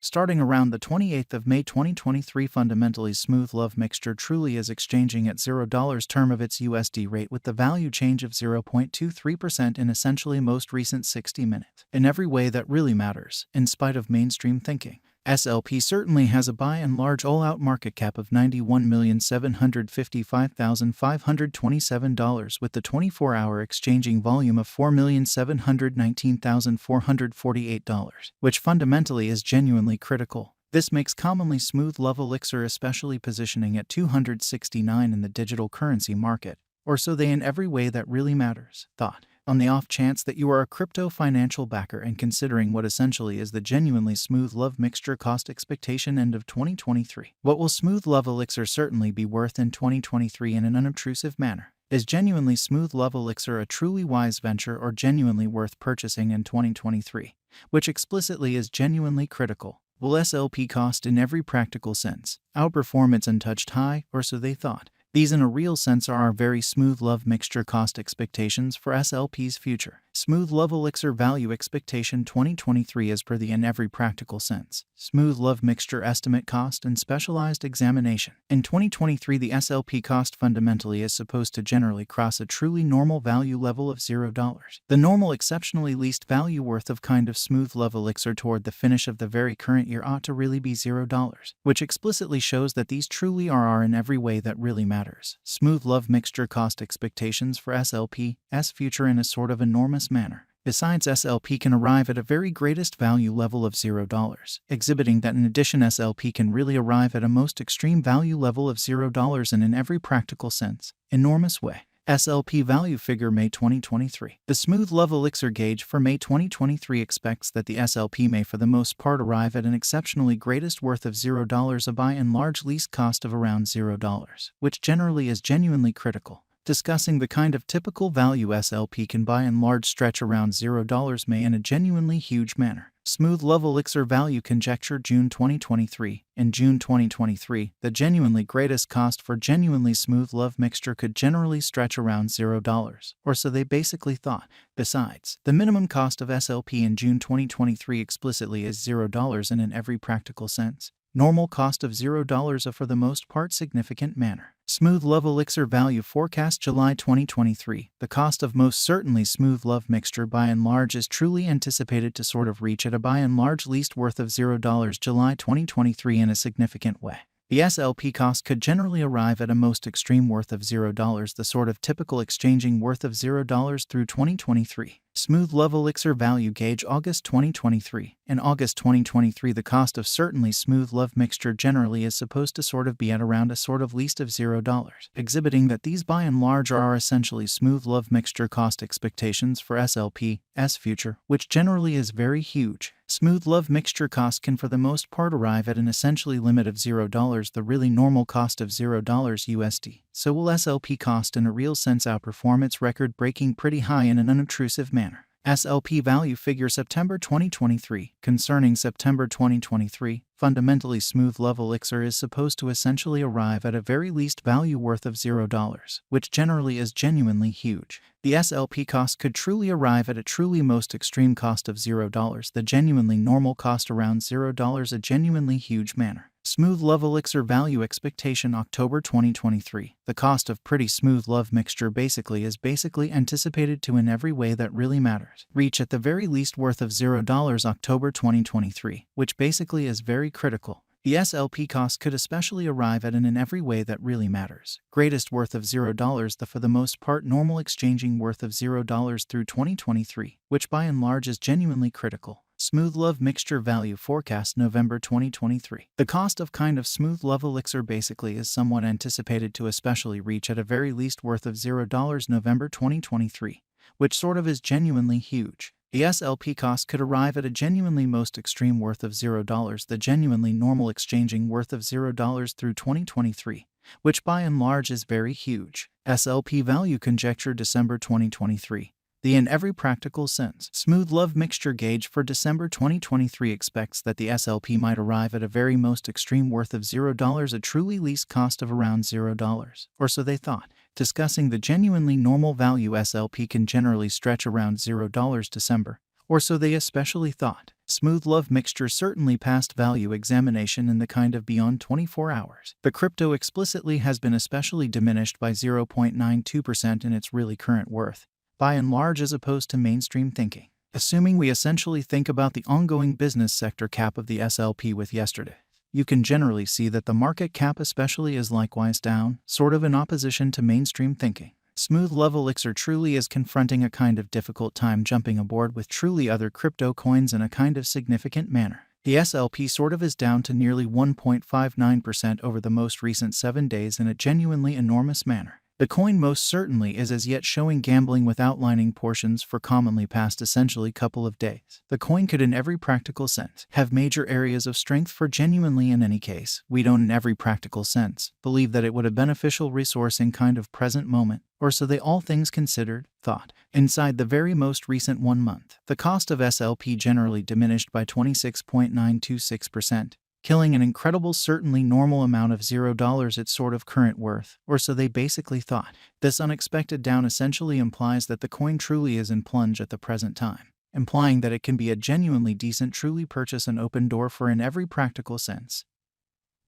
Starting around the 28th of May 2023, fundamentally smooth love mixture truly is exchanging at $0 term of its USD rate with the value change of 0.23% in essentially most recent 60 minutes. In every way that really matters, in spite of mainstream thinking. SLP certainly has a by and large all-out market cap of $91,755,527 with the 24-hour exchanging volume of $4,719,448, which fundamentally is genuinely critical. This makes commonly smooth love elixir especially positioning at 269 in the digital currency market, or so they in every way that really matters. Thought. On the off chance that you are a crypto financial backer and considering what essentially is the genuinely smooth love mixture cost expectation end of 2023. What will smooth love elixir certainly be worth in 2023 in an unobtrusive manner? Is genuinely smooth love elixir a truly wise venture or genuinely worth purchasing in 2023? Which explicitly is genuinely critical. Will SLP cost in every practical sense outperform its untouched high, or so they thought? These in a real sense are our very smooth love mixture cost expectations for SLP's future. Smooth love elixir value expectation 2023 as per the in every practical sense. Smooth love mixture estimate cost and specialized examination. In 2023 the SLP cost fundamentally is supposed to generally cross a truly normal value level of $0. The normal exceptionally least value worth of kind of smooth love elixir toward the finish of the very current year ought to really be $0, which explicitly shows that these truly are our in every way that really matters. Smooth love mixture cost expectations for SLP's future in a sort of enormous manner. Besides, SLP can arrive at a very greatest value level of $0, exhibiting that in addition SLP can really arrive at a most extreme value level of $0 and in every practical sense, enormous way. SLP value figure May 2023. The smooth love elixir gauge for May 2023 expects that the SLP may for the most part arrive at an exceptionally greatest worth of $0, a by and large least cost of around $0, which generally is genuinely critical. Discussing the kind of typical value SLP can by and large stretch around $0 may in a genuinely huge manner. Smooth love elixir value conjecture June 2023. In June 2023, the genuinely greatest cost for genuinely smooth love mixture could generally stretch around $0, or so they basically thought. Besides, the minimum cost of SLP in June 2023 explicitly is $0 and in every practical sense. Normal cost of $0 a for the most part significant manner. Smooth love elixir value forecast July 2023. The cost of most certainly smooth love mixture by and large is truly anticipated to sort of reach at a by and large least worth of $0 July 2023 in a significant way. The SLP cost could generally arrive at a most extreme worth of $0, the sort of typical exchanging worth of $0 through 2023. Smooth love elixir value gauge August 2023. In August 2023 the cost of certainly smooth love mixture generally is supposed to sort of be at around a sort of least of $0, exhibiting that these by and large are our essentially smooth love mixture cost expectations for SLP's future, which generally is very huge. Smooth love mixture cost can for the most part arrive at an essentially limit of $0, the really normal cost of $0 USD. So will SLP cost in a real sense outperform its record-breaking pretty high in an unobtrusive manner. SLP value figure September 2023. Concerning September 2023, fundamentally smooth love elixir is supposed to essentially arrive at a very least value worth of $0, which generally is genuinely huge. The SLP cost could truly arrive at a truly most extreme cost of $0, the genuinely normal cost around $0 a genuinely huge manner. Smooth love elixir value expectation October 2023. The cost of pretty smooth love mixture is basically anticipated to in every way that really matters reach at the very least worth of $0 October 2023, which basically is very critical. The SLP cost could especially arrive at an in every way that really matters greatest worth of $0, the for the most part normal exchanging worth of $0 through 2023, which by and large is genuinely critical. Smooth love mixture value forecast November 2023. The cost of kind of smooth love elixir basically is somewhat anticipated to especially reach at a very least worth of $0 November 2023, which sort of is genuinely huge. The SLP cost could arrive at a genuinely most extreme worth of $0, the genuinely normal exchanging worth of $0 through 2023, which by and large is very huge. SLP value conjecture December 2023. The in every practical sense smooth love mixture gauge for December 2023 expects that the SLP might arrive at a very most extreme worth of $0, a truly least cost of around $0, or so they thought. Discussing the genuinely normal value SLP can generally stretch around $0 December, or so they especially thought. Smooth Love Mixture certainly passed value examination in the kind of beyond 24 hours. The crypto explicitly has been especially diminished by 0.92% in its really current worth, by and large as opposed to mainstream thinking. Assuming we essentially think about the ongoing business sector cap of the SLP with yesterday, you can generally see that the market cap especially is likewise down, sort of in opposition to mainstream thinking. Smooth Love Elixir truly is confronting a kind of difficult time jumping aboard with truly other crypto coins in a kind of significant manner. The SLP sort of is down to nearly 1.59% over the most recent 7 days in a genuinely enormous manner. The coin most certainly is as yet showing gambling with outlining portions for commonly past essentially couple of days. The coin could in every practical sense have major areas of strength for genuinely in any case. We don't in every practical sense believe that it would a beneficial resource in kind of present moment, or so they all things considered, thought. Inside the very most recent 1 month, the cost of SLP generally diminished by 26.926%. Killing an incredible certainly normal amount of $0 its sort of current worth, or so they basically thought. This unexpected down essentially implies that the coin truly is in plunge at the present time, implying that it can be a genuinely decent truly purchase an open door for in every practical sense.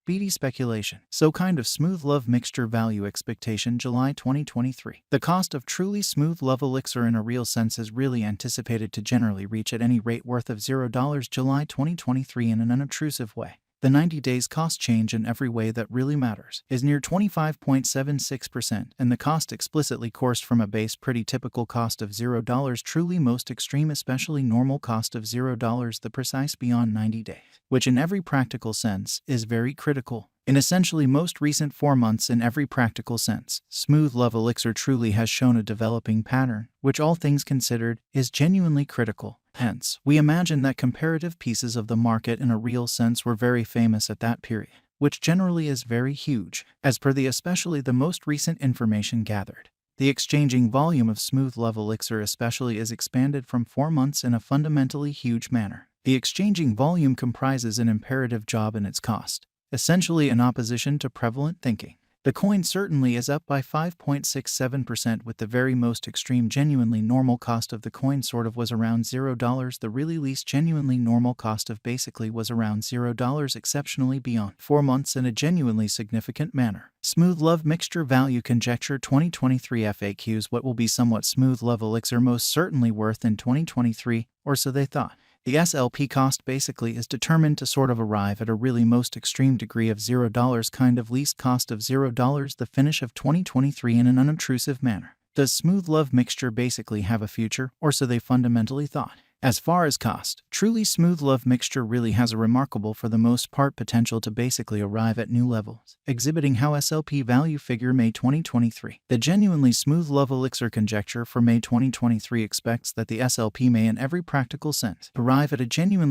BD speculation. So kind of Smooth Love Mixture value expectation July 2023. The cost of truly Smooth Love Elixir in a real sense is really anticipated to generally reach at any rate worth of $0 July 2023 in an unobtrusive way. The 90 days cost change in every way that really matters is near 25.76%, and the cost explicitly coursed from a base pretty typical cost of $0 truly most extreme especially normal cost of $0 the precise beyond 90 days, which in every practical sense is very critical. In essentially most recent 4 months in every practical sense, Smooth Love Elixir truly has shown a developing pattern, which all things considered, is genuinely critical. Hence, we imagine that comparative pieces of the market in a real sense were very famous at that period, which generally is very huge, as per the especially the most recent information gathered. The exchanging volume of Smooth Love Elixir especially is expanded from 4 months in a fundamentally huge manner. The exchanging volume comprises an imperative job in its cost, essentially in opposition to prevalent thinking. The coin certainly is up by 5.67% with the very most extreme genuinely normal cost of the coin sort of was around $0. The really least genuinely normal cost of basically was around $0 exceptionally beyond 4 months in a genuinely significant manner. Smooth Love Mixture Value Conjecture 2023 FAQs. What will be somewhat Smooth Love Elixir most certainly worth in 2023, or so they thought. The SLP cost basically is determined to sort of arrive at a really most extreme degree of $0 kind of least cost of $0 the finish of 2023 in an unobtrusive manner. Does Smooth Love Mixture basically have a future, or so they fundamentally thought? As far as cost, truly Smooth Love Mixture really has a remarkable for the most part potential to basically arrive at new levels, exhibiting how SLP value figure May 2023. The genuinely Smooth Love Elixir conjecture for May 2023 expects that the SLP may in every practical sense arrive at a genuine